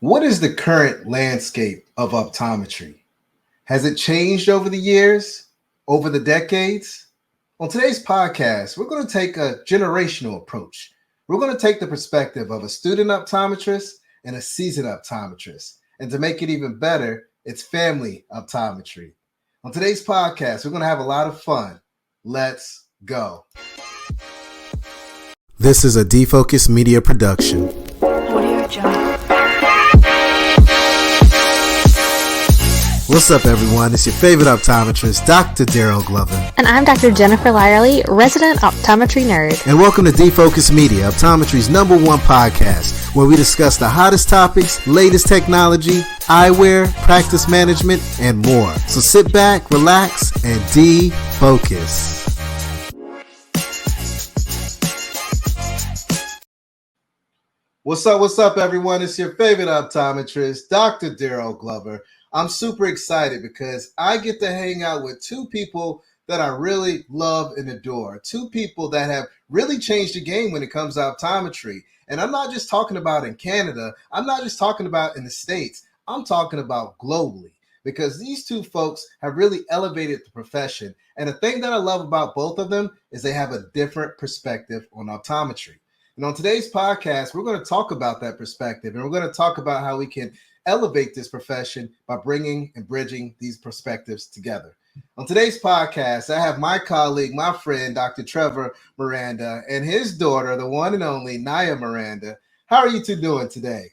What is the current landscape of optometry? Has it changed over the years, over the decades? On today's podcast, we're going to take a generational approach. We're going to take the perspective of a student optometrist and a seasoned optometrist. And to make it even better, it's family optometry. On today's podcast, we're going to have a lot of fun. Let's go. This is a Defocus Media production. Audio Jungle. What's up, everyone? It's your favorite optometrist, Dr. Darryl Glover. And I'm Dr. Jennifer Lyerly, resident optometry nerd. And welcome to Defocus Media, optometry's #1 podcast, where we discuss the hottest topics, latest technology, eyewear, practice management, and more. So sit back, relax, and defocus. What's up, everyone? It's your favorite optometrist, Dr. Darryl Glover. I'm super excited because I get to hang out with two people that I really love and adore. Two people that have really changed the game when it comes to optometry. And I'm not just talking about in Canada. I'm not just talking about in the States. I'm talking about globally, because these two folks have really elevated the profession. And the thing that I love about both of them is they have a different perspective on optometry. And on today's podcast, we're going to talk about that perspective, and we're going to talk about how we can elevate this profession by bringing and bridging these perspectives together. On today's podcast, I have my colleague, my friend, Dr. Trevor Miranda, and his daughter, the one and only Nyah Miranda. How are you two doing today?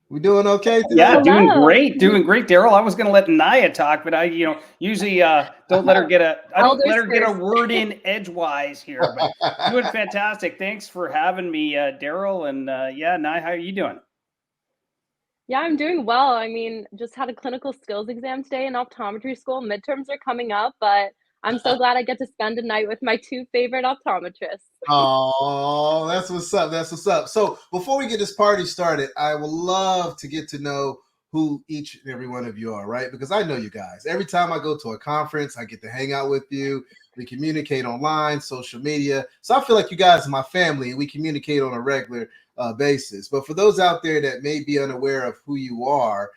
We doing okay today? Yeah, doing great, Darryl. I was going to let Nyah talk, but I, usually don't let her get a word in edgewise here. But doing fantastic. Thanks for having me, Darryl. And Nyah, how are you doing? Yeah, I'm doing well. I mean, just had a clinical skills exam today in optometry school. Midterms are coming up, but I'm so glad I get to spend a night with my two favorite optometrists. Oh, that's what's up. That's what's up. So before we get this party started, I would love to get to know who each and every one of you are, right? Because I know you guys. Every time I go to a conference, I get to hang out with you. We communicate online, social media. So I feel like you guys are my family, and we communicate on a regular basis. But for those out there that may be unaware of who you are,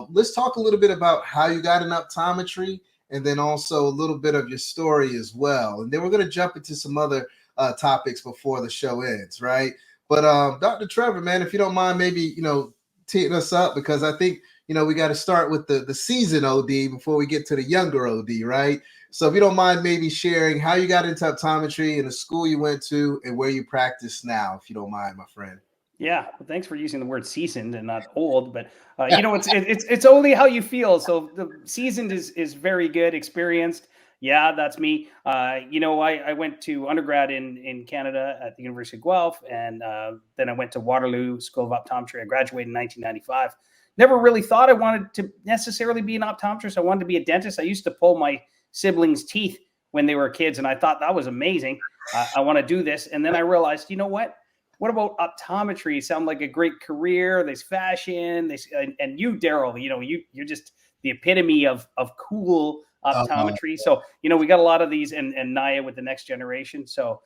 let's talk a little bit about how you got in optometry, and then also a little bit of your story as well. And then we're going to jump into some other topics before the show ends, right? But Dr. Trevor, man, if you don't mind, maybe, teeing us up, because I think, we got to start with the seasoned OD before we get to the younger OD, right? So if you don't mind maybe sharing how you got into optometry and the school you went to and where you practice now, if you don't mind, my friend. Yeah, well, thanks for using the word seasoned and not old, but it's only how you feel. So the seasoned is very good, experienced. Yeah, that's me. I went to undergrad in Canada at the University of Guelph, and then I went to Waterloo School of Optometry. I graduated in 1995. Never really thought I wanted to necessarily be an optometrist. I wanted to be a dentist. I used to pull my siblings' teeth when they were kids, and I thought that was amazing. I want to do this. And then I realized, you know what? What about optometry? You sound like a great career. There's fashion. And you, Darryl, you're just the epitome of cool optometry. So, we got a lot of these, and Nyah with the next generation. So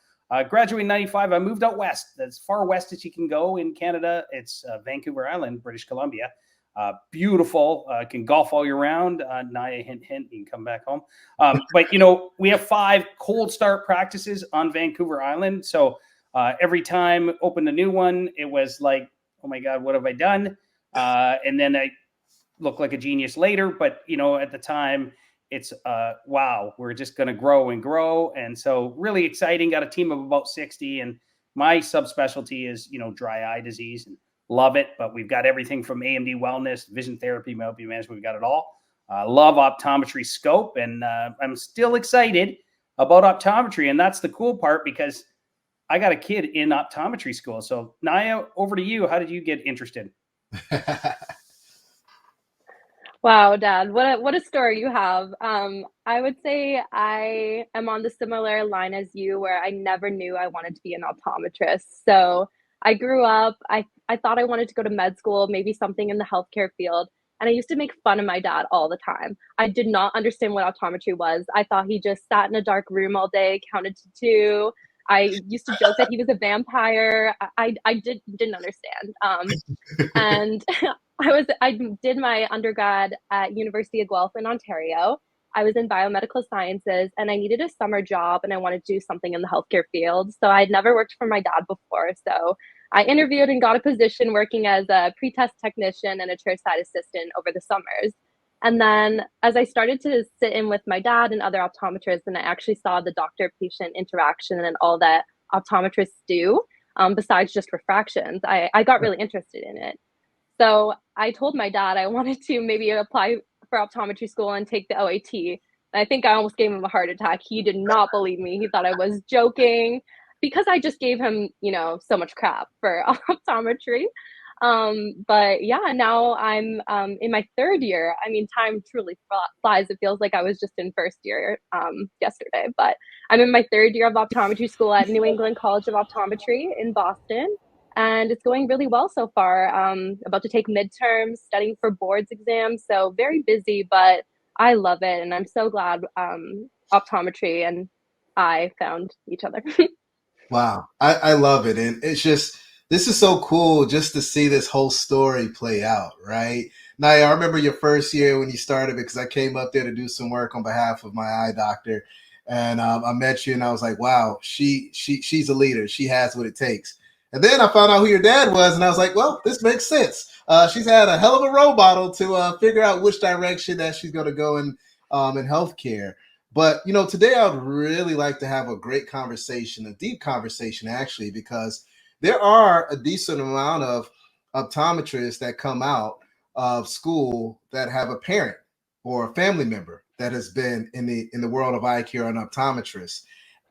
graduated in 95. I moved out west, as far west as you can go in Canada. It's Vancouver Island, British Columbia. Beautiful, can golf all year round. Nyah, hint, hint, you can come back home. But, we have 5 cold start practices on Vancouver Island. So every time opened a new one, it was like, oh my God, what have I done? And then I look like a genius later. But, at the time, it's wow, we're just going to grow and grow. And so really exciting. Got a team of about 60. And my subspecialty is, dry eye disease. And love it. But we've got everything from AMD wellness, vision therapy, myopia management. We've got it all. Love optometry scope. And I'm still excited about optometry. And that's the cool part, because I got a kid in optometry school. So Nyah, over to you. How did you get interested? Wow, Dad, what a story you have. I would say I am on the similar line as you, where I never knew I wanted to be an optometrist. So I grew up, I thought I wanted to go to med school, maybe something in the healthcare field. And I used to make fun of my dad all the time. I did not understand what optometry was. I thought he just sat in a dark room all day, counted to 2, I used to joke that he was a vampire. I didn't understand. And I did my undergrad at University of Guelph in Ontario. I was in biomedical sciences and I needed a summer job and I wanted to do something in the healthcare field. So I'd never worked for my dad before. So I interviewed and got a position working as a pre-test technician and a chairside assistant over the summers. And then as I started to sit in with my dad and other optometrists, and I actually saw the doctor-patient interaction and all that optometrists do, besides just refractions, I got really interested in it. So I told my dad I wanted to maybe apply for optometry school and take the OAT. I think I almost gave him a heart attack. He did not believe me. He thought I was joking because I just gave him, so much crap for optometry. But yeah, now I'm in my third year. I mean, time truly flies. It feels like I was just in first year yesterday, but I'm in my third year of optometry school at New England College of Optometry in Boston. And it's going really well so far. About to take midterms, studying for boards exams. So very busy, but I love it. And I'm so glad optometry and I found each other. Wow. I love it. And it's just, this is so cool just to see this whole story play out, right? Nyah, I remember your first year when you started because I came up there to do some work on behalf of my eye doctor. And I met you and I was like, wow, she's a leader. She has what it takes. And then I found out who your dad was, and I was like, well, this makes sense. She's had a hell of a role model to figure out which direction that she's going to go in healthcare. But, today I would really like to have a great conversation, a deep conversation, actually, because there are a decent amount of optometrists that come out of school that have a parent or a family member that has been in the world of eye care and optometrists.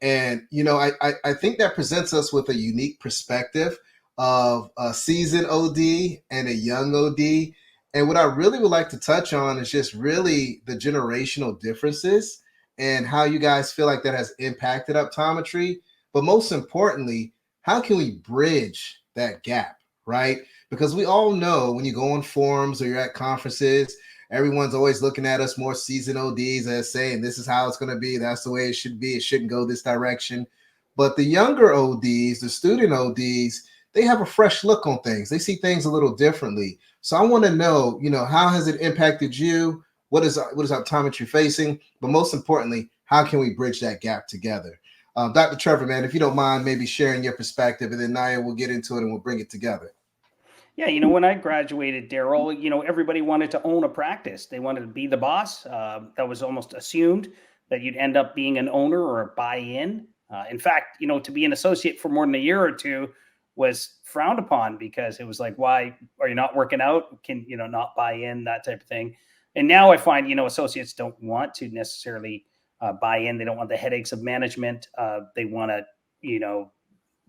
And, I think that presents us with a unique perspective of a seasoned OD and a young OD. And what I really would like to touch on is just really the generational differences and how you guys feel like that has impacted optometry. But most importantly, how can we bridge that gap, right? Because we all know when you go on forums or you're at conferences, everyone's always looking at us more seasoned ODs as saying, this is how it's going to be. That's the way it should be. It shouldn't go this direction. But the younger ODs, the student ODs, they have a fresh look on things. They see things a little differently. So I want to know, how has it impacted you? What is optometry facing? But most importantly, how can we bridge that gap together? Dr. Trevor, man, if you don't mind maybe sharing your perspective, and then Nyah will get into it and we'll bring it together. Yeah, when I graduated, Darryl, everybody wanted to own a practice. They wanted to be the boss. That was almost assumed that you'd end up being an owner or a buy-in. In fact, to be an associate for more than a year or two was frowned upon because it was like, why are you not working out? Can, not buy in, that type of thing. And now I find, associates don't want to necessarily buy in. They don't want the headaches of management. They want to,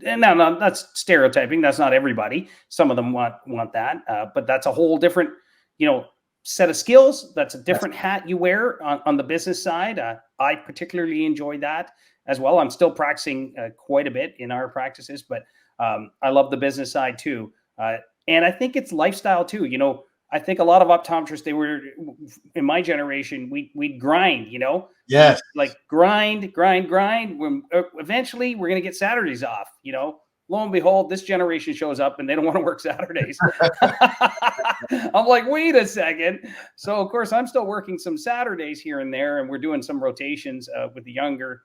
and now that's stereotyping. That's not everybody. Some of them want that, but that's a whole different, set of skills. That's a different hat you wear on the business side. I particularly enjoy that as well. I'm still practicing quite a bit in our practices, but I love the business side too. And I think it's lifestyle too. I think a lot of optometrists, they were in my generation, we'd grind, Yes. Like grind. When eventually we're going to get Saturdays off, lo and behold, this generation shows up and they don't want to work Saturdays. I'm like, wait a second. So of course I'm still working some Saturdays here and there, and we're doing some rotations with the younger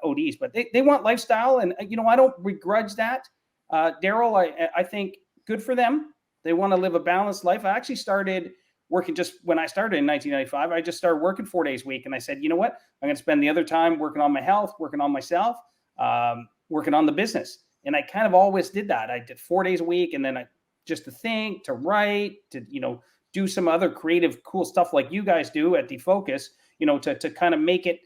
ODs, but they want lifestyle. And, I don't begrudge that. Darryl, I think good for them. They want to live a balanced life. I actually started working just when I started in 1995. I just started working 4 days a week. And I said, you know what? I'm going to spend the other time working on my health, working on myself, working on the business. And I kind of always did that. I did 4 days a week. And then just to think, to write, to, do some other creative, cool stuff like you guys do at Defocus, to kind of make it,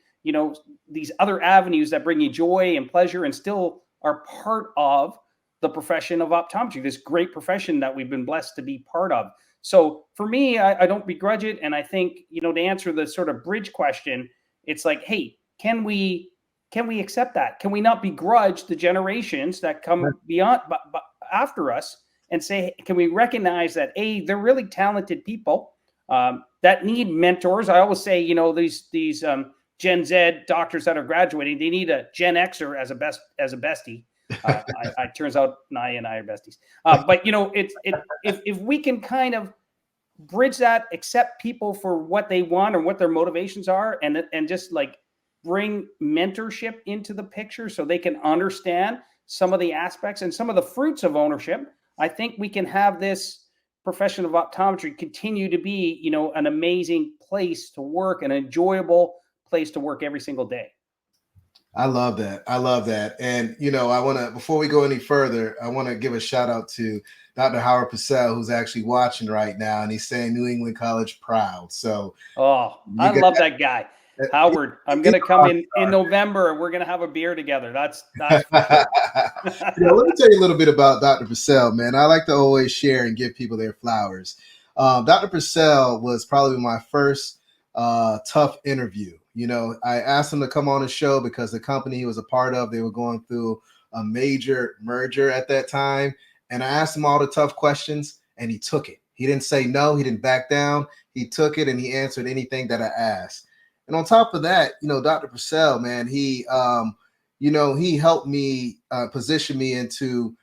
these other avenues that bring you joy and pleasure and still are part of the profession of optometry, this great profession that we've been blessed to be part of. So for me, I don't begrudge it. And I think, to answer the sort of bridge question, it's like, hey, can we accept that? Can we not begrudge the generations that come beyond after us and say, can we recognize that, they're really talented people that need mentors? I always say, these Gen Z doctors that are graduating, they need a Gen Xer as a bestie. I turns out Nyah and I are besties. But you know, if we can kind of bridge that, accept people for what they want or what their motivations are, and just like bring mentorship into the picture so they can understand some of the aspects and some of the fruits of ownership, I think we can have this profession of optometry continue to be, you know, an amazing place to work, an enjoyable place to work every single day. I love that. I love that. And, you know, I want to, before we go any further, I want to give a shout out to Dr. Howard Purcell, who's actually watching right now, and he's saying New England College proud. So, I love that guy. Howard, I'm going to come in November and we're going to have a beer together. That's for sure. You know, let me tell you a little bit about Dr. Purcell, man. I like to always share and give people their flowers. Dr. Purcell was probably my first tough interview. You know, I asked him to come on the show because the company he was a part of, they were going through a major merger at that time. And I asked him all the tough questions and he took it. He didn't say no. He didn't back down. He took it and he answered anything that I asked. And on top of that, you know, Dr. Purcell, man, he helped me position me into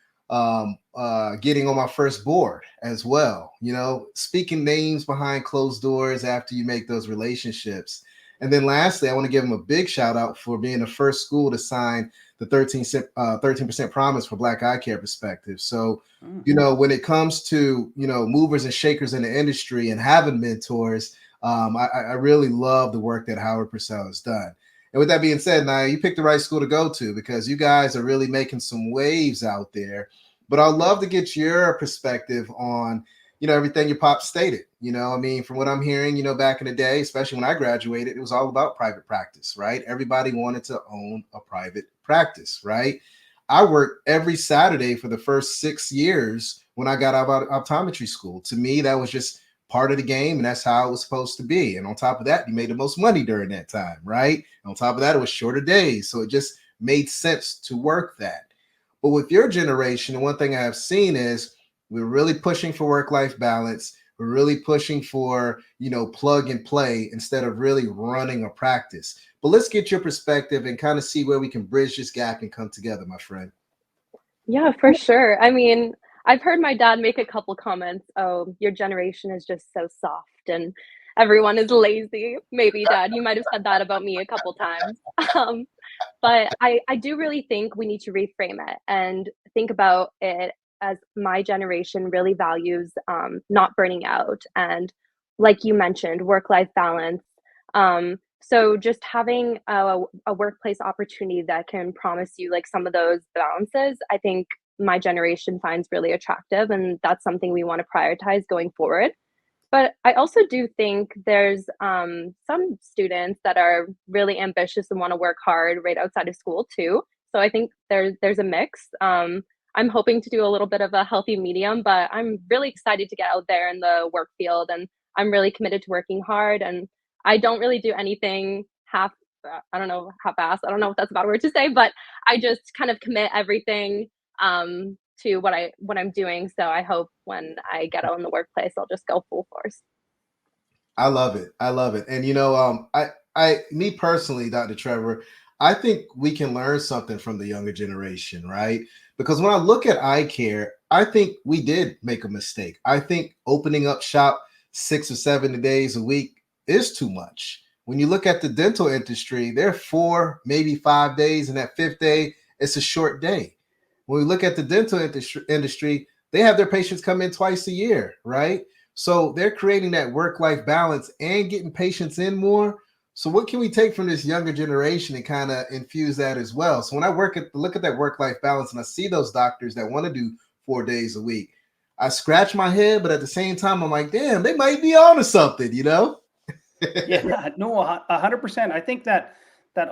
getting on my first board as well. You know, speaking names behind closed doors after you make those relationships. And then lastly, I want to give him a big shout out for being the first school to sign the 13% promise for Black eye care perspective. So, you know, when it comes to, you know, movers and shakers in the industry and having mentors, I really love the work that Howard Purcell has done. And with that being said, Nyah, you picked the right school to go to because you guys are really making some waves out there. But I'd love to get your perspective on, you know, everything your pop stated. You know, I mean, from what I'm hearing, you know, back in the day, especially when I graduated, it was all about private practice, right? Everybody wanted to own a private practice, right? I worked every Saturday for the first 6 years when I got out of optometry school. To me, that was just part of the game, and that's how it was supposed to be. And on top of that, you made the most money during that time, right? And on top of that, it was shorter days. So it just made sense to work that. But with your generation, the one thing I have seen is we're really pushing for work-life balance. We're really pushing for, you know, plug and play instead of really running a practice. But let's get your perspective and kind of see where we can bridge this gap and come together, my friend. Yeah, for sure. I mean, I've heard my dad make a couple comments. Oh, your generation is just so soft and everyone is lazy. Maybe, Dad, you might have said that about me a couple times. But I do really think we need to reframe it and think about it as my generation really values not burning out and, like you mentioned, work-life balance. So just having a workplace opportunity that can promise you like some of those balances, I think my generation finds really attractive, and that's something we want to prioritize going forward. But I also do think there's some students that are really ambitious and want to work hard right outside of school too. So I think there's a mix. I'm hoping to do a little bit of a healthy medium, but I'm really excited to get out there in the work field, and I'm really committed to working hard. And I don't really do anything half-ass. I don't know if that's a bad word to say, but I just kind of commit everything to what I'm doing. So I hope when I get out in the workplace, I'll just go full force. I love it. I love it. And, you know, me personally, Dr. Trevor, I think we can learn something from the younger generation, right? Because when I look at eye care, I think we did make a mistake. I think opening up shop 6 or 7 days a week is too much. When you look at the dental industry, they're 4, maybe 5 days, and that 5th day, it's a short day. When we look at the dental industry, they have their patients come in twice a year, right? So they're creating that work-life balance and getting patients in more. So what can we take from this younger generation and kind of infuse that as well? So when I look at that work-life balance and I see those doctors that want to do 4 days a week, I scratch my head, but at the same time, I'm like, damn, they might be onto something, you know? Yeah, no, 100%. I think that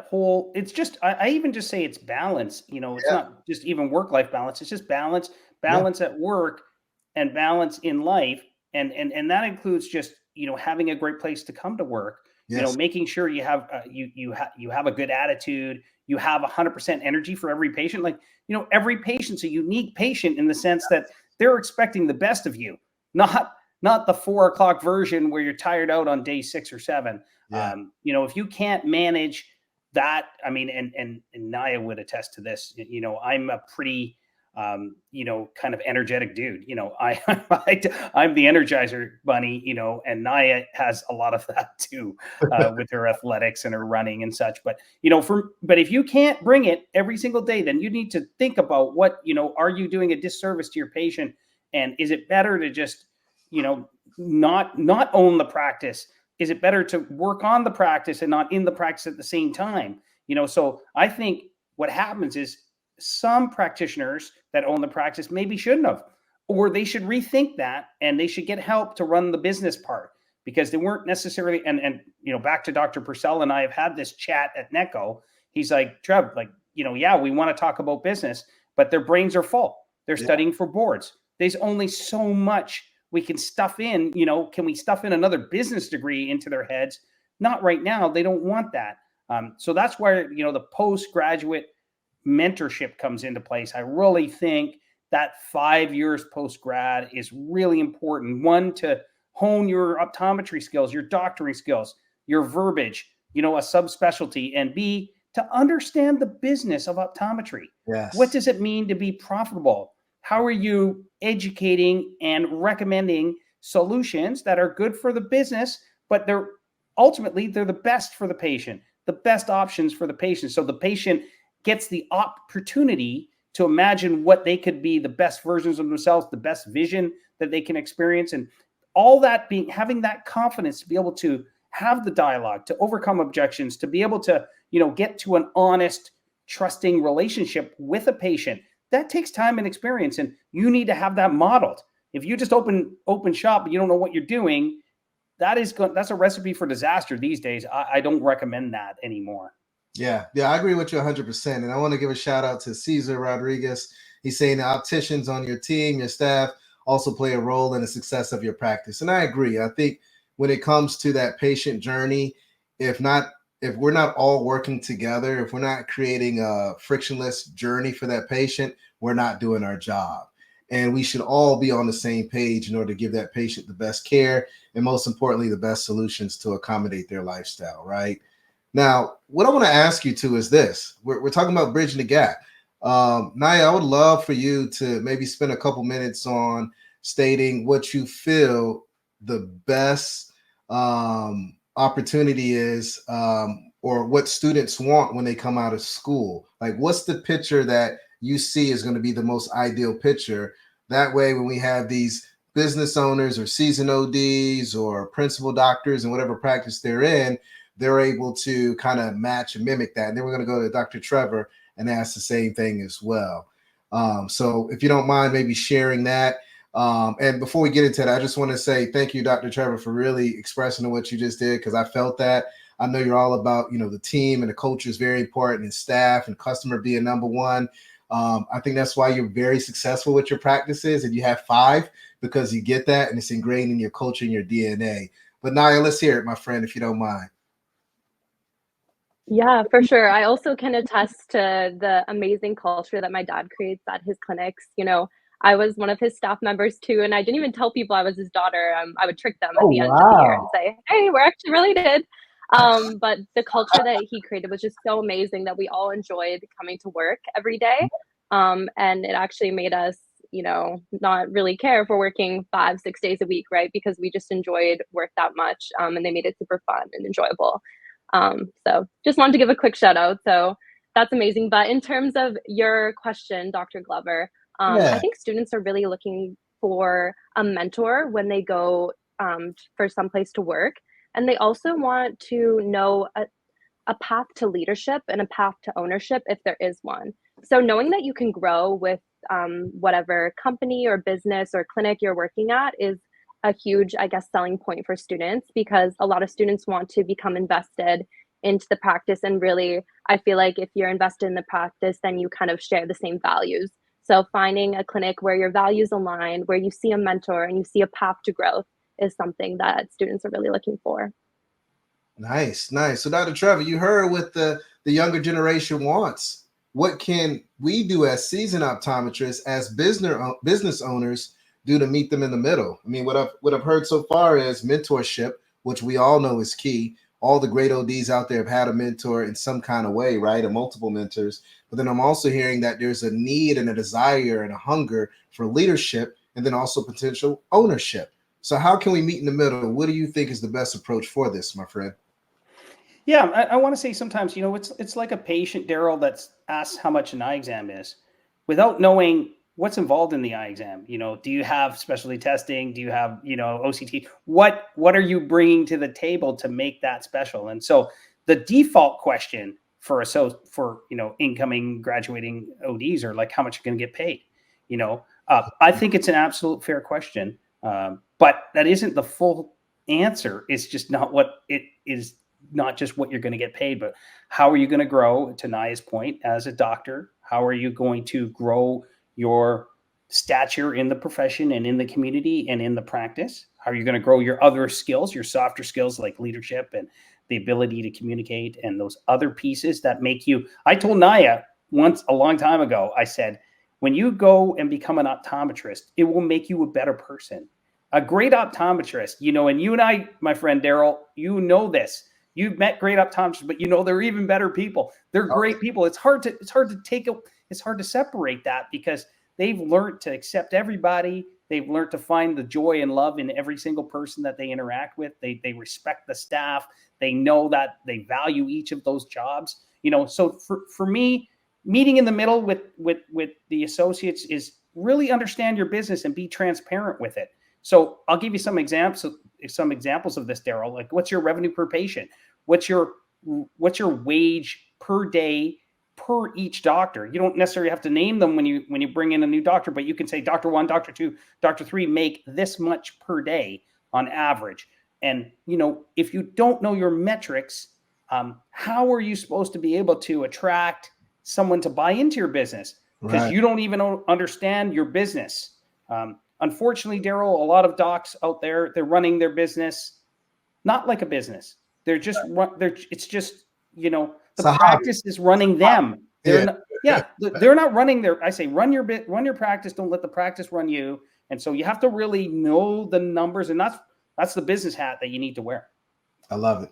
whole, it's just, I even just say it's balance. You know, it's not just even work-life balance. It's just balance at work and balance in life. And that includes just, you know, having a great place to come to work, you know, making sure you have, you have a good attitude, you have 100% energy for every patient. Like, you know, every patient's a unique patient in the sense that they're expecting the best of you, not not the 4 o'clock version where you're tired out on day 6 or 7. Yeah. If you can't manage that, I mean, and Nyah would attest to this. I'm a pretty, kind of energetic dude. I'm the Energizer bunny. And Nyah has a lot of that too, with her athletics and her running and such. But but if you can't bring it every single day, then you need to think about what are you doing a disservice to your patient, and is it better to just not own the practice? Is it better to work on the practice and not in the practice at the same time? So I think what happens is some practitioners that own the practice maybe shouldn't have, or they should rethink that, and they should get help to run the business part, because they weren't necessarily, and back to Dr. Purcell and I have had this chat at NECO. He's like, Trev, yeah, we want to talk about business, but their brains are full. They're studying for boards. There's only so much we can stuff in. Can we stuff in another business degree into their heads? Not right now. They don't want that. So that's where, the postgraduate mentorship comes into place. I really think that 5 years post-grad is really important. One, to hone your optometry skills, your doctoring skills, your verbiage, a subspecialty, and B, to understand the business of optometry. Yes. What does it mean to be profitable? How are you educating and recommending solutions that are good for the business, but they're the best for the patient, the best options for the patient. So the patient gets the opportunity to imagine what they could be, the best versions of themselves, the best vision that they can experience, and all that having that confidence to be able to have the dialogue, to overcome objections, to be able to, get to an honest, trusting relationship with a patient. That takes time and experience, and you need to have that modeled. If you just open shop and you don't know what you're doing, that's a recipe for disaster these days. I don't recommend that anymore. Yeah, I agree with you 100%. And I want to give a shout out to Cesar Rodriguez. He's saying the opticians on your team, your staff, also play a role in the success of your practice. And I agree. I think when it comes to that patient journey, if we're not all working together, if we're not creating a frictionless journey for that patient, we're not doing our job. And we should all be on the same page in order to give that patient the best care and, most importantly, the best solutions to accommodate their lifestyle, right? Now, what I want to ask you is this. We're talking about bridging the gap. Nyah, I would love for you to maybe spend a couple minutes on stating what you feel the best opportunity is, or what students want when they come out of school. Like, what's the picture that you see is going to be the most ideal picture? That way, when we have these business owners or seasoned ODs or principal doctors and whatever practice they're in, they're able to kind of match and mimic that. And then we're going to go to Dr. Trevor and ask the same thing as well. So if you don't mind maybe sharing that. And before we get into that, I just want to say thank you, Dr. Trevor, for really expressing what you just did, because I felt that. I know you're all about, the team, and the culture is very important, and staff and customer being number one. I think that's why you're very successful with your practices, and you have 5, because you get that and it's ingrained in your culture and your DNA. But Nyah, let's hear it, my friend, if you don't mind. Yeah, for sure. I also can attest to the amazing culture that my dad creates at his clinics. I was one of his staff members too, and I didn't even tell people I was his daughter. I would trick them at the end of the year and say, "Hey, we're actually related." But the culture that he created was just so amazing that we all enjoyed coming to work every day. And it actually made us, not really care if we're working 5-6 days a week, right? Because we just enjoyed work that much, and they made it super fun and enjoyable. So just wanted to give a quick shout out. So that's amazing. But in terms of your question, Dr. Glover, I think students are really looking for a mentor when they go for someplace to work. And they also want to know a path to leadership and a path to ownership if there is one. So knowing that you can grow with whatever company or business or clinic you're working at is a huge, selling point for students, because a lot of students want to become invested into the practice. And really, I feel like if you're invested in the practice, then you kind of share the same values. So finding a clinic where your values align, where you see a mentor and you see a path to growth, is something that students are really looking for. Nice. So Dr. Trevor, you heard what the younger generation wants. What can we do as seasoned optometrists, as business owners, do to meet them in the middle? I mean, what I've heard so far is mentorship, which we all know is key. All the great ODs out there have had a mentor in some kind of way, right? Or multiple mentors. But then I'm also hearing that there's a need and a desire and a hunger for leadership, and then also potential ownership. So how can we meet in the middle? What do you think is the best approach for this, my friend? Yeah, I want to say sometimes, it's like a patient, Darryl, that's asked how much an eye exam is without knowing what's involved in the eye exam. Do you have specialty testing? Do you have, OCT? What are you bringing to the table to make that special? And so the default question for incoming graduating ODs are like, how much you're going to get paid? I think it's an absolute fair question, but that isn't the full answer. It's just not what it is. Not just what you're going to get paid, but how are you going to grow, to Nyah's point, as a doctor? How are you going to grow your stature in the profession and in the community and in the practice? How are you going to grow your other skills, your softer skills like leadership and the ability to communicate and those other pieces that make you? I told Nyah once a long time ago, I said, when you go and become an optometrist, it will make you a better person. A great optometrist, and you and I, my friend Darryl, this. You've met great optometrists, but they're even better people. They're great people. It's hard to separate that because they've learned to accept everybody. They've learned to find the joy and love in every single person that they interact with. They respect the staff. They know that they value each of those jobs. So for me, meeting in the middle with the associates is really understand your business and be transparent with it. So I'll give you some examples of this, Darryl. Like, what's your revenue per patient? What's your wage per day per each doctor? You don't necessarily have to name them when you bring in a new doctor, but you can say Doctor 1, Doctor 2, Doctor 3 make this much per day on average. And if you don't know your metrics, how are you supposed to be able to attract someone to buy into your business? Because you don't even understand your business. Unfortunately, Darryl, a lot of docs out there, they're running their business not like a business. They're just it's just, the practice is running them. They're not running their, I say, run your practice. Don't let the practice run you. And so you have to really know the numbers, and that's the business hat that you need to wear. I love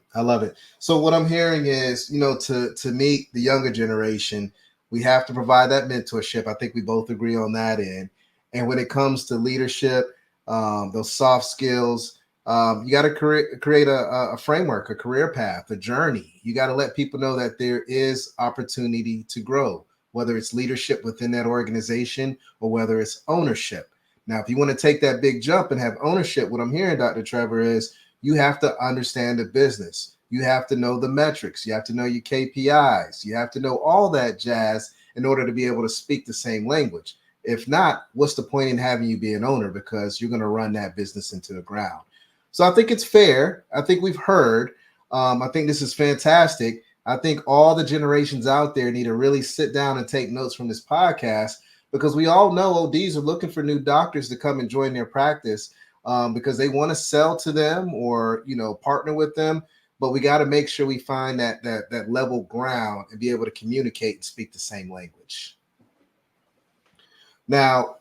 it. So what I'm hearing is, to meet the younger generation, we have to provide that mentorship. I think we both agree on that end. And when it comes to leadership, those soft skills, you got to create a framework, a career path, a journey. You got to let people know that there is opportunity to grow, whether it's leadership within that organization or whether it's ownership. Now, if you want to take that big jump and have ownership, what I'm hearing, Dr. Trevor, is you have to understand the business. You have to know the metrics. You have to know your KPIs. You have to know all that jazz in order to be able to speak the same language. If not, what's the point in having you be an owner? Because you're going to run that business into the ground. So I think it's fair. I think we've heard. I think this is fantastic. I think all the generations out there need to really sit down and take notes from this podcast, because we all know ODs are looking for new doctors to come and join their practice because they want to sell to them or, partner with them. But we got to make sure we find that level ground and be able to communicate and speak the same language. Now,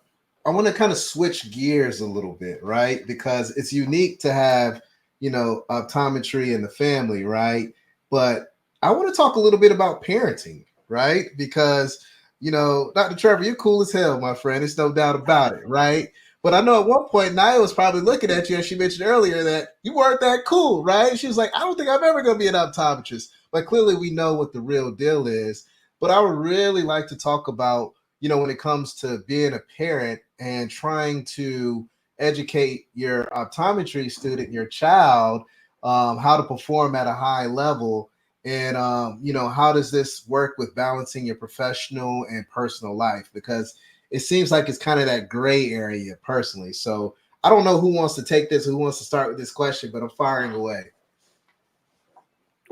I want to kind of switch gears a little bit, right? Because it's unique to have, optometry in the family, right? But I want to talk a little bit about parenting, right? Because, Dr. Trevor, you're cool as hell, my friend. There's no doubt about it, right? But I know at one point, Nyah was probably looking at you, as she mentioned earlier, that you weren't that cool, right? She was like, I don't think I'm ever going to be an optometrist. But clearly we know what the real deal is. But I would really like to talk about, when it comes to being a parent and trying to educate your optometry student, your child, how to perform at a high level. And, how does this work with balancing your professional and personal life? Because it seems like it's kind of that gray area personally. So I don't know who wants to take this, who wants to start with this question, but I'm firing away.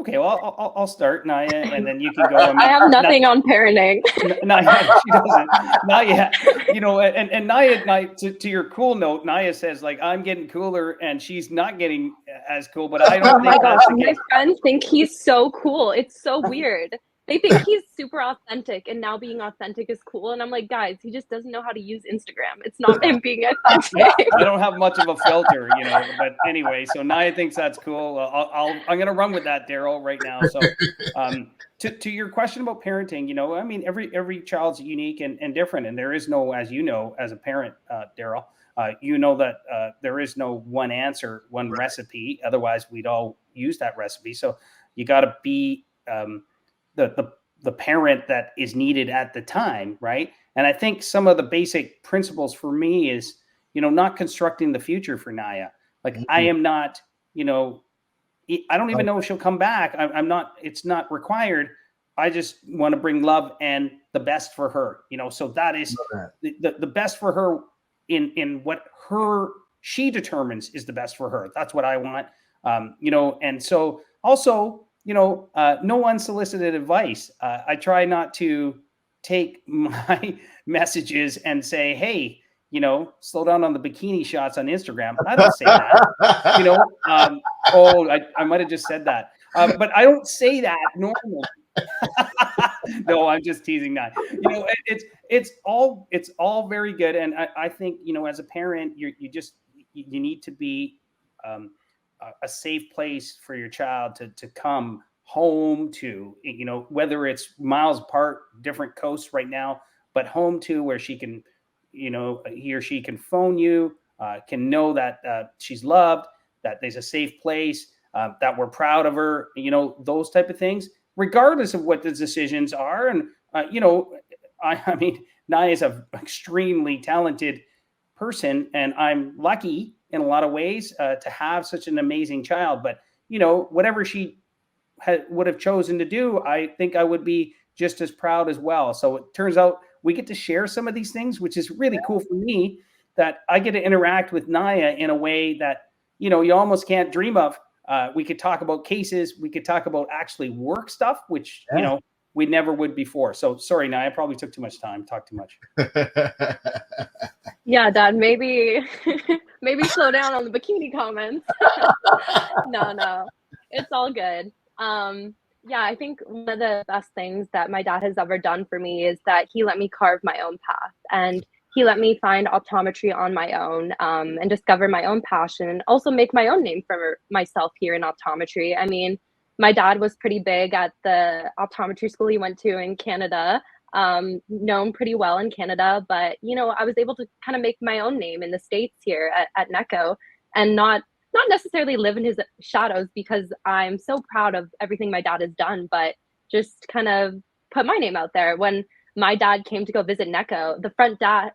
Okay, well, I'll start, Nyah, and then you can go. I have nothing on parenting. Nyah, she doesn't. Nyah, and Nyah, to your cool note, Nyah says, like, I'm getting cooler, and she's not getting as cool, but I don't think that's the case. My friends think he's so cool. It's so weird. They think he's super authentic, and now being authentic is cool. And I'm like, guys, he just doesn't know how to use Instagram. It's not him being authentic. I don't have much of a filter, but anyway, so Nyah thinks that's cool. I'm going to run with that, Darryl, right now. So, to your question about parenting, I mean, every child's unique and different, and there is no, as you know, as a parent, Darryl, that there is no one answer, one recipe. Otherwise, we'd all use that recipe. So you got to be the parent that is needed at the time, right? And I think some of the basic principles for me is, not constructing the future for Nyah. Like I am not, I don't even know if she'll come back. I'm not. It's not required. I just want to bring love and the best for her. So that is the best for her in what she determines is the best for her. That's what I want. And so also, no unsolicited advice. I try not to take my messages and say, hey, slow down on the bikini shots on Instagram. I don't say that, I might've just said that. But I don't say that normally. No, I'm just teasing that. It's all very good. And I think, as a parent, you need to be, a safe place for your child to come home to, whether it's miles apart, different coasts right now, but home to where she can, he or she can phone you, can know that she's loved, that there's a safe place, that we're proud of her, those type of things, regardless of what the decisions are. And, I mean, Nyah is an extremely talented person, and I'm lucky in a lot of ways to have such an amazing child. But, whatever she would have chosen to do, I think I would be just as proud as well. So it turns out we get to share some of these things, which is really cool for me, that I get to interact with Nyah in a way that, you almost can't dream of. We could talk about cases. We could talk about actually work stuff, which, we never would before. So sorry, Nyah, I probably took too much time, talked too much. Yeah, Dad, maybe slow down on the bikini comments. No, it's all good. Yeah, I think one of the best things that my dad has ever done for me is that he let me carve my own path, and he let me find optometry on my own, and discover my own passion, and also make my own name for myself here in optometry. I mean, my dad was pretty big at the optometry school he went to in Canada, known pretty well in Canada, but I was able to kind of make my own name in the States here at NECO, and not necessarily live in his shadows, because I'm so proud of everything my dad has done, but just kind of put my name out there. When my dad came to go visit NECO, the front desk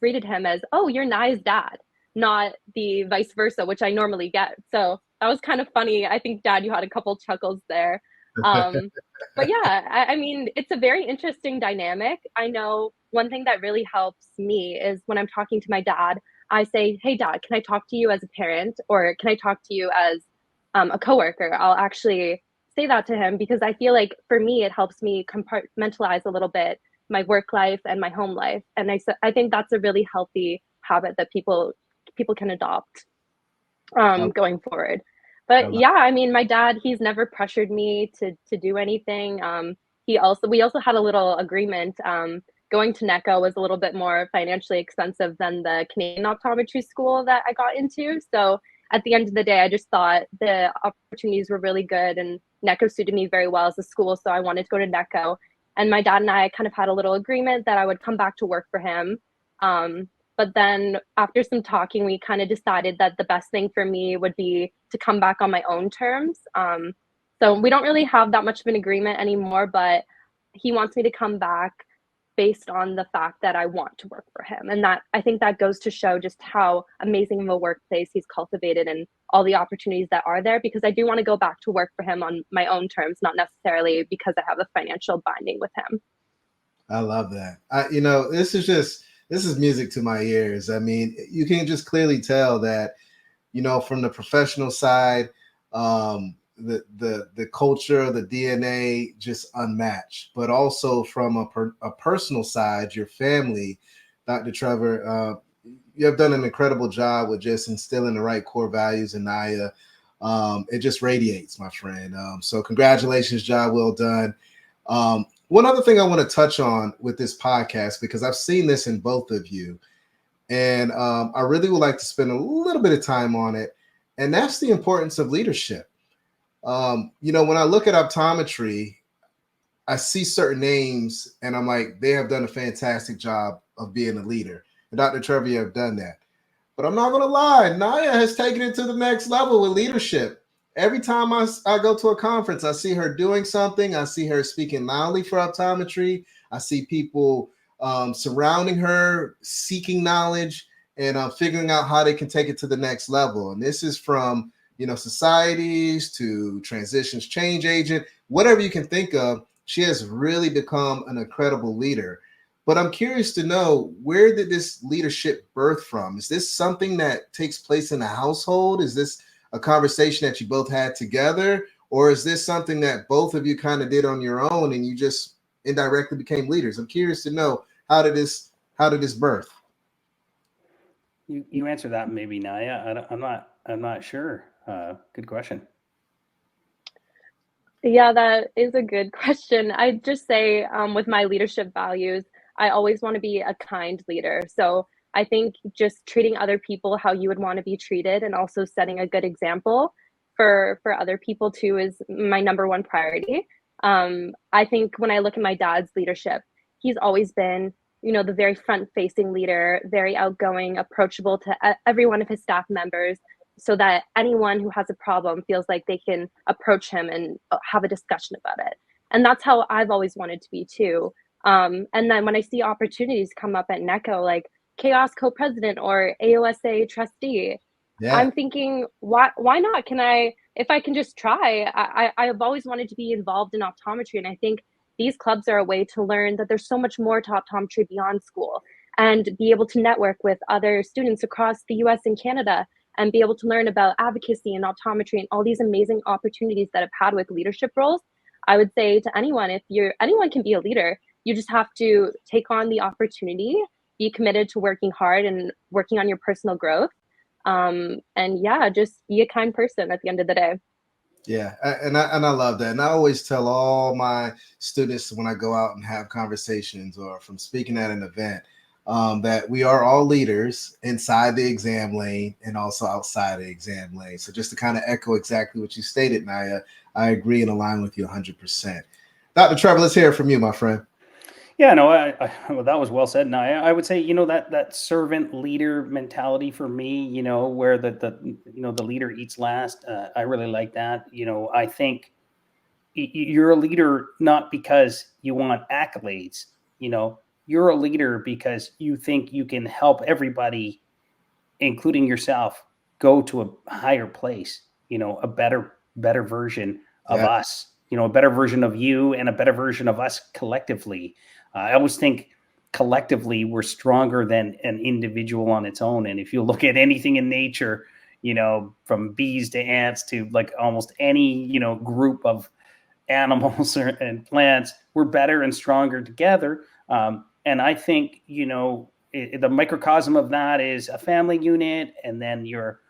greeted him as, "Oh, you're Nyah's dad," not the vice versa, which I normally get. So that was kind of funny. I think, Dad, you had a couple chuckles there. But yeah, I mean, it's a very interesting dynamic. I know one thing that really helps me is when I'm talking to my dad, I say, "Hey, Dad, can I talk to you as a parent, or can I talk to you as a coworker?" I'll actually say that to him, because I feel like for me, it helps me compartmentalize a little bit my work life and my home life. And I think that's a really healthy habit that people can adopt going forward. But yeah, I mean, my dad, he's never pressured me to do anything. We also had a little agreement. Going to NECO was a little bit more financially expensive than the Canadian optometry school that I got into. So at the end of the day, I just thought the opportunities were really good, and NECO suited me very well as a school. So I wanted to go to NECO. And my dad and I kind of had a little agreement that I would come back to work for him. But then after some talking, we kind of decided that the best thing for me would be to come back on my own terms. So we don't really have that much of an agreement anymore, but he wants me to come back based on the fact that I want to work for him. And that, I think that goes to show just how amazing of a workplace he's cultivated and all the opportunities that are there, because I do want to go back to work for him on my own terms, not necessarily because I have a financial binding with him. I love that. This is music to my ears. I mean, you can just clearly tell that, from the professional side, the culture, the DNA, just unmatched. But also from a personal side, your family, Dr. Trevor, you have done an incredible job with just instilling the right core values in Nyah. It just radiates, my friend. So congratulations, job well done. One other thing I want to touch on with this podcast, because I've seen this in both of you, and I really would like to spend a little bit of time on it, and that's the importance of leadership. When I look at optometry, I see certain names and I'm like, they have done a fantastic job of being a leader. And Dr. Trevor, you have done that. But I'm not going to lie, Nyah has taken it to the next level with leadership. Every time I go to a conference, I see her doing something. I see her speaking loudly for optometry. I see people surrounding her, seeking knowledge, and figuring out how they can take it to the next level. And this is from, societies to transitions change agent, whatever you can think of. She has really become an incredible leader. But I'm curious to know, where did this leadership birth from? Is this something that takes place in a household? Is this a conversation that you both had together? Or is this something that both of you kind of did on your own and you just indirectly became leaders? I'm curious to know, how did this birth? You answer that maybe, Nyah. I'm not sure. Good question. Yeah, that is a good question. I'd just say, with my leadership values, I always want to be a kind leader. So I think just treating other people how you would want to be treated, and also setting a good example for other people too, is my number one priority. I think when I look at my dad's leadership, he's always been, the very front-facing leader, very outgoing, approachable to every one of his staff members, so that anyone who has a problem feels like they can approach him and have a discussion about it. And that's how I've always wanted to be too. And then when I see opportunities come up at NECO, like Chaos co-president or AOSA trustee, Yeah. I'm thinking, why not? If I can just try, I've always wanted to be involved in optometry. And I think these clubs are a way to learn that there's so much more to optometry beyond school, and be able to network with other students across the US and Canada, and be able to learn about advocacy and optometry and all these amazing opportunities that I've had with leadership roles. I would say to anyone, anyone can be a leader, you just have to take on the opportunity, be committed to working hard and working on your personal growth. And yeah, just be a kind person at the end of the day. Yeah, and I love that. And I always tell all my students when I go out and have conversations or from speaking at an event, that we are all leaders inside the exam lane and also outside the exam lane. So just to kind of echo exactly what you stated, Nyah, I agree and align with you 100%. Dr. Trevor, let's hear it from you, my friend. Yeah, no, well, that was well said. And I would say, that servant leader mentality for me, where the leader eats last. I really like that. I think you're a leader not because you want accolades. You're a leader because you think you can help everybody, including yourself, go to a higher place. A better version of us. A better version of you and a better version of us collectively. I always think collectively we're stronger than an individual on its own. And if you look at anything in nature, from bees to ants to like almost any, group of animals and plants, we're better and stronger together. And I think, the microcosm of that is a family unit, and then your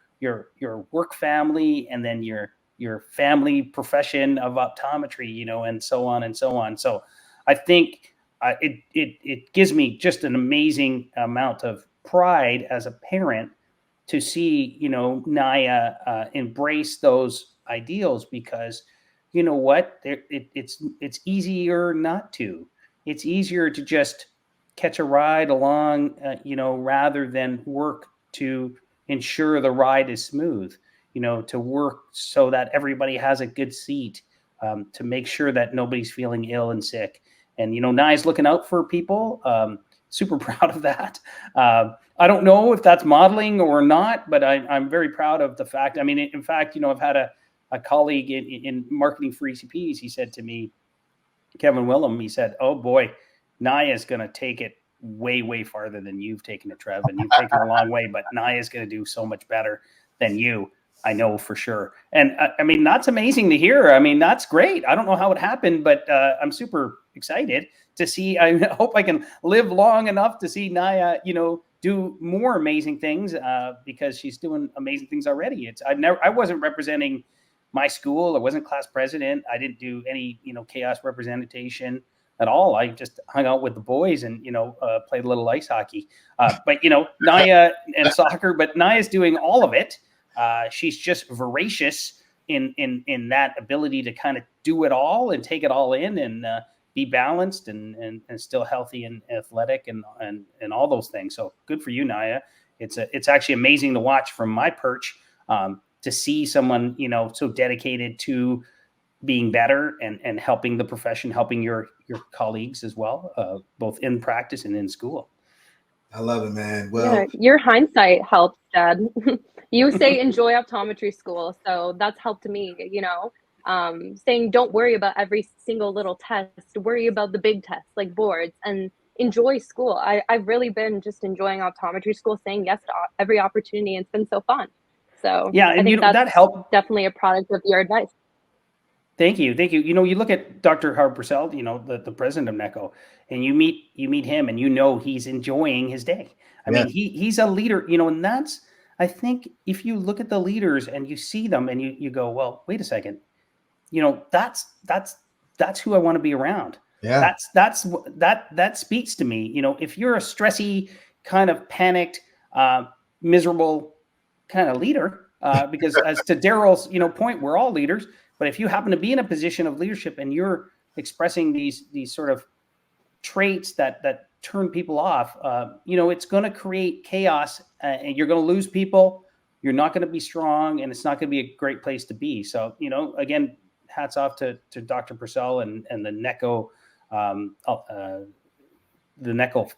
work family, and then your family profession of optometry, and so on and so on. So I think it gives me just an amazing amount of pride as a parent to see, Nyah embrace those ideals, because you know what, it's easier not to. It's easier to just catch a ride along, rather than work to ensure the ride is smooth. To work so that everybody has a good seat, to make sure that nobody's feeling ill and sick. And, Nyah's looking out for people. Super proud of that. I don't know if that's modeling or not, but I'm very proud of the fact. I mean, in fact, I've had a colleague in marketing for ECPs. He said to me, Kevin Willem, he said, "Oh boy, Nyah is going to take it way, way farther than you've taken it, Trev. And you've taken it a long way, but Nyah is going to do so much better than you. I know for sure." And I mean, that's amazing to hear. I mean, that's great. I don't know how it happened, but I'm super excited to see. I hope I can live long enough to see Nyah, do more amazing things, because she's doing amazing things already. I wasn't representing, my school. I wasn't class president. I didn't do any, chaos representation at all. I just hung out with the boys and, played a little ice hockey. But, Nyah and soccer, but Nyah's doing all of it. She's just voracious in that ability to kind of do it all and take it all in and be balanced and still healthy and athletic and all those things. So good for you, Nyah. It's actually amazing to watch from my perch to see someone, so dedicated to being better and helping the profession, helping your colleagues as well, both in practice and in school. I love it, man. Well, yeah, your hindsight helps, Dad. You say enjoy optometry school, so that's helped me, saying don't worry about every single little test, worry about the big tests like boards, and enjoy school. I've really been just enjoying optometry school, saying yes to every opportunity, and it's been so fun. So yeah, and I think that helped. Definitely a product of your advice. Thank you. You look at Dr. Harb Purcell, the president of NECO, and you meet him, and he's enjoying his day. I mean, he's a leader, and that's, I think, if you look at the leaders and you see them and you go, well, wait a second, that's who I want to be around. Yeah. That speaks to me. If you're a stressy, kind of panicked, miserable kind of leader, because as to Darryl's, point, we're all leaders. But if you happen to be in a position of leadership and you're expressing these sort of traits that turn people off, it's going to create chaos, and you're going to lose people. You're not going to be strong, and it's not going to be a great place to be. So, again, hats off to Dr. Purcell and the NECO,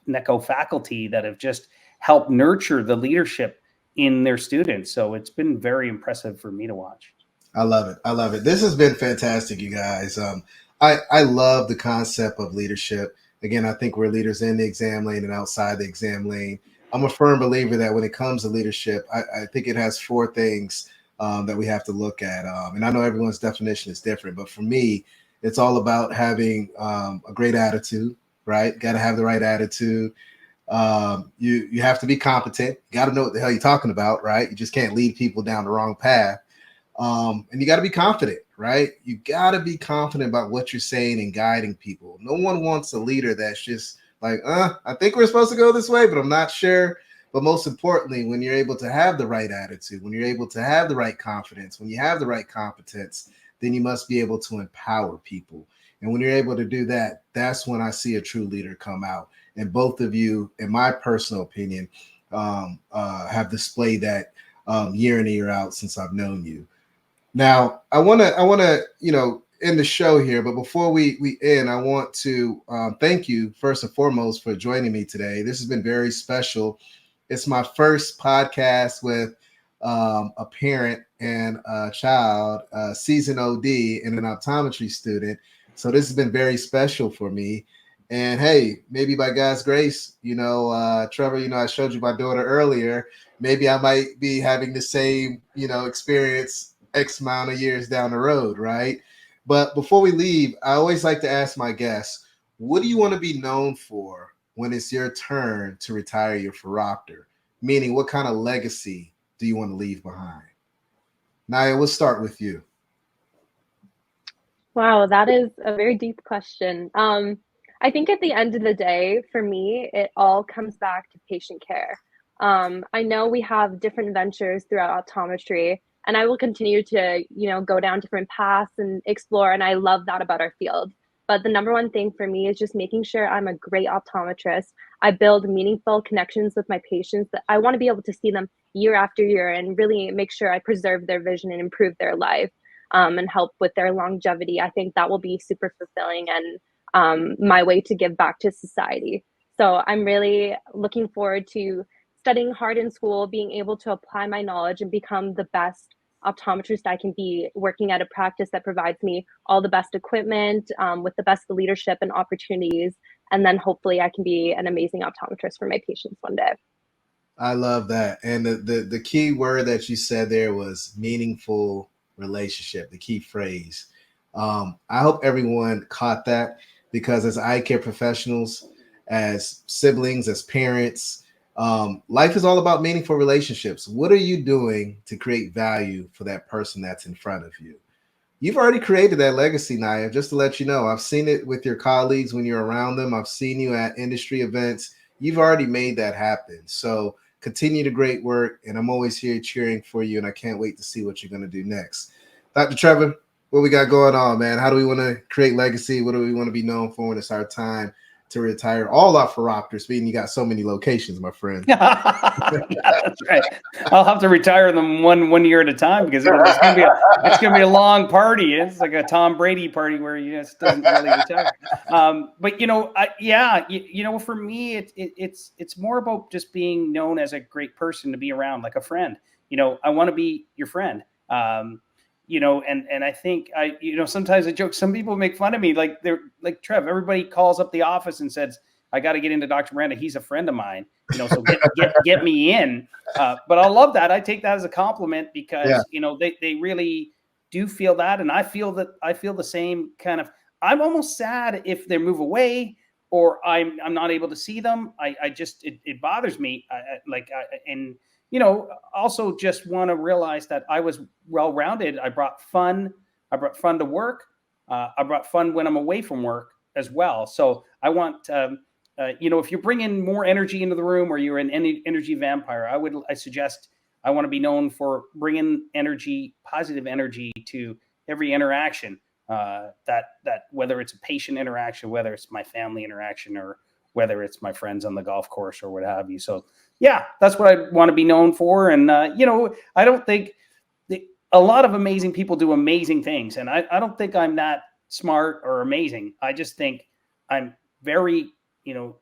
NECO faculty that have just helped nurture the leadership in their students. So it's been very impressive for me to watch. I love it. I love it. This has been fantastic, you guys. I love the concept of leadership. Again, I think we're leaders in the exam lane and outside the exam lane. I'm a firm believer that when it comes to leadership, I think it has 4 things that we have to look at. And I know everyone's definition is different, but for me, it's all about having a great attitude, right? Got to have the right attitude. You have to be competent. You got to know what the hell you're talking about, right? You just can't lead people down the wrong path. And you got to be confident, right? You got to be confident about what you're saying and guiding people. No one wants a leader that's just like, I think we're supposed to go this way, but I'm not sure. But most importantly, when you're able to have the right attitude, when you're able to have the right confidence, when you have the right competence, then you must be able to empower people. And when you're able to do that, that's when I see a true leader come out. And both of you, in my personal opinion, have displayed that year in and year out since I've known you. Now, I want to, end the show here, but before we end, I want to thank you first and foremost for joining me today. This has been very special. It's my first podcast with a parent and a child, seasoned OD and an optometry student. So this has been very special for me. And hey, maybe by God's grace, Trevor, I showed you my daughter earlier. Maybe I might be having the same, experience X amount of years down the road, right? But before we leave, I always like to ask my guests, what do you want to be known for when it's your turn to retire your phoropter? Meaning, what kind of legacy do you want to leave behind? Nyah, we'll start with you. Wow, that is a very deep question. I think at the end of the day, for me, it all comes back to patient care. I know we have different ventures throughout optometry, and I will continue to, go down different paths and explore. And I love that about our field. But the number one thing for me is just making sure I'm a great optometrist. I build meaningful connections with my patients that I want to be able to see them year after year and really make sure I preserve their vision and improve their life and help with their longevity. I think that will be super fulfilling and my way to give back to society. So I'm really looking forward to studying hard in school, being able to apply my knowledge and become the best optometrist I can be, working at a practice that provides me all the best equipment with the best leadership and opportunities. And then hopefully I can be an amazing optometrist for my patients one day. I love that. And the key word that you said there was meaningful relationship, the key phrase. I hope everyone caught that, because as eye care professionals, as siblings, as parents, life is all about meaningful relationships. What are you doing to create value for that person that's in front of you? You've already created that legacy, Nyah. Just to let you know, I've seen it with your colleagues when you're around them. I've seen you at industry events. You've already made that happen. So continue the great work, and I'm always here cheering for you, and I can't wait to see what you're going to do next. Dr. Trevor, what we got going on, man? How do we want to create legacy? What do we want to be known for when it's our time to retire? All our Phoropters, being you got so many locations, my friend. Yeah, that's right. I'll have to retire them one year at a time because it's gonna be a long party. It's like a Tom Brady party where he just doesn't really retire. But for me, it's more about just being known as a great person to be around, like a friend. I want to be your friend. And I think sometimes I joke. Some people make fun of me, like they're like Trev. Everybody calls up the office and says, I got to get into Dr. Miranda. He's a friend of mine, so get me in. But I love that. I take that as a compliment because, they really do feel that. And I feel the same kind of, I'm almost sad if they move away or I'm not able to see them. It bothers me. Also just want to realize that I was well-rounded. I brought fun to work. I brought fun when I'm away from work as well. So I want, if you bring in more energy into the room or you're an energy vampire, I suggest I want to be known for bringing positive energy to every interaction, that whether it's a patient interaction, whether it's my family interaction, or whether it's my friends on the golf course or what have you. So yeah, that's what I want to be known for. And, I don't think a lot of amazing people do amazing things. And I don't think I'm that smart or amazing. I just think I'm very,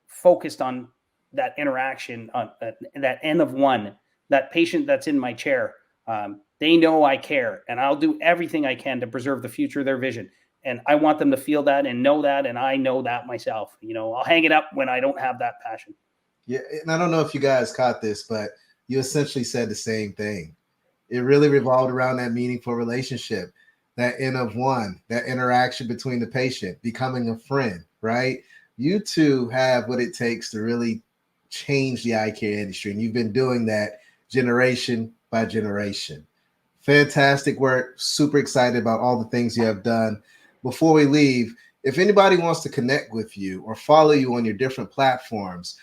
focused on that interaction, on that N of one, that patient that's in my chair. They know I care, and I'll do everything I can to preserve the future of their vision. And I want them to feel that and know that. And I know that myself. I'll hang it up when I don't have that passion. Yeah. And I don't know if you guys caught this, but you essentially said the same thing. It really revolved around that meaningful relationship, that N of one, that interaction between the patient, becoming a friend, right? You two have what it takes to really change the eye care industry. And you've been doing that generation by generation. Fantastic work. Super excited about all the things you have done. Before we leave, if anybody wants to connect with you or follow you on your different platforms,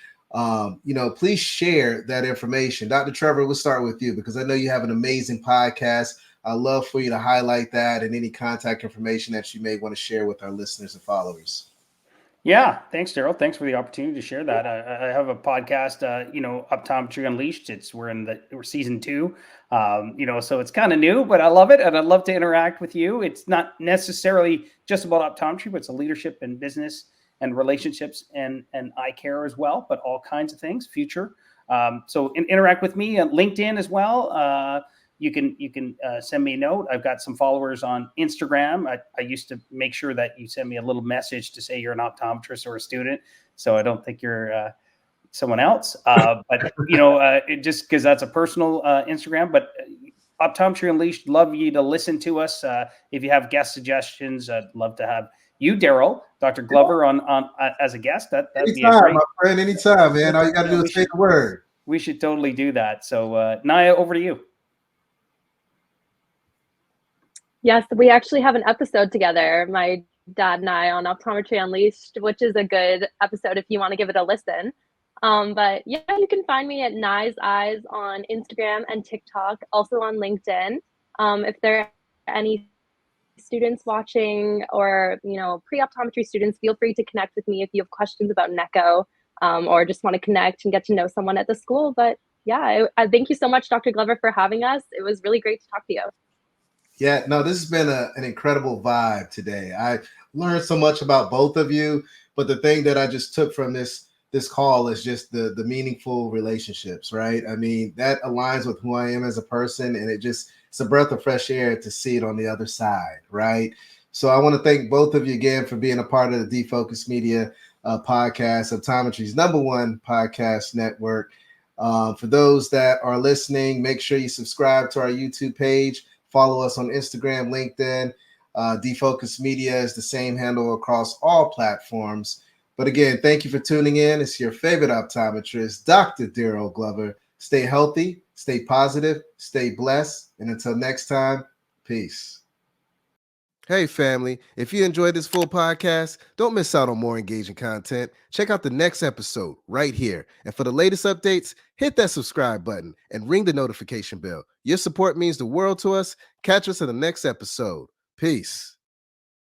please share that information. Dr. Trevor, we'll start with you because I know you have an amazing podcast. I'd love for you to highlight that and any contact information that you may want to share with our listeners and followers. Yeah, thanks, Darryl. Thanks for the opportunity to share that. I have a podcast, Optometry Unleashed. We're season 2, so it's kind of new, but I love it, and I'd love to interact with you. It's not necessarily just about optometry, but it's a leadership and business and relationships and eye care as well, but all kinds of things, future. So interact with me on LinkedIn as well. You can send me a note. I've got some followers on Instagram. I used to make sure that you send me a little message to say you're an optometrist or a student, so I don't think you're someone else. But just because that's a personal Instagram. But Optometry Unleashed, love you to listen to us. If you have guest suggestions, I'd love to have you, Darryl, Dr. Glover, on as a guest. That'd be a great, my friend. Anytime, man. All you got to do is say the word. We should totally do that. So, Nyah, over to you. Yes, we actually have an episode together, my dad and I, on Optometry Unleashed, which is a good episode if you want to give it a listen. But yeah, you can find me at Nyah's Eyes on Instagram and TikTok, also on LinkedIn. If there are any students watching or, pre-optometry students, feel free to connect with me if you have questions about NECO, or just want to connect and get to know someone at the school. But yeah, I thank you so much, Dr. Glover, for having us. It was really great to talk to you. Yeah, no, this has been an incredible vibe today. I learned so much about both of you, but the thing that I just took from this call is just the meaningful relationships, right? I mean, that aligns with who I am as a person, and it's a breath of fresh air to see it on the other side, right? So I want to thank both of you again for being a part of the Defocus Media podcast, Optometry's #1 podcast network. For those that are listening, make sure you subscribe to our YouTube page. Follow us on Instagram, LinkedIn. Defocus Media is the same handle across all platforms. But again, thank you for tuning in. It's your favorite optometrist, Dr. Darryl Glover. Stay healthy, stay positive, stay blessed. And until next time, peace. Hey, family, if you enjoyed this full podcast, don't miss out on more engaging content. Check out the next episode right here. And for the latest updates, hit that subscribe button and ring the notification bell. Your support means the world to us. Catch us in the next episode. Peace.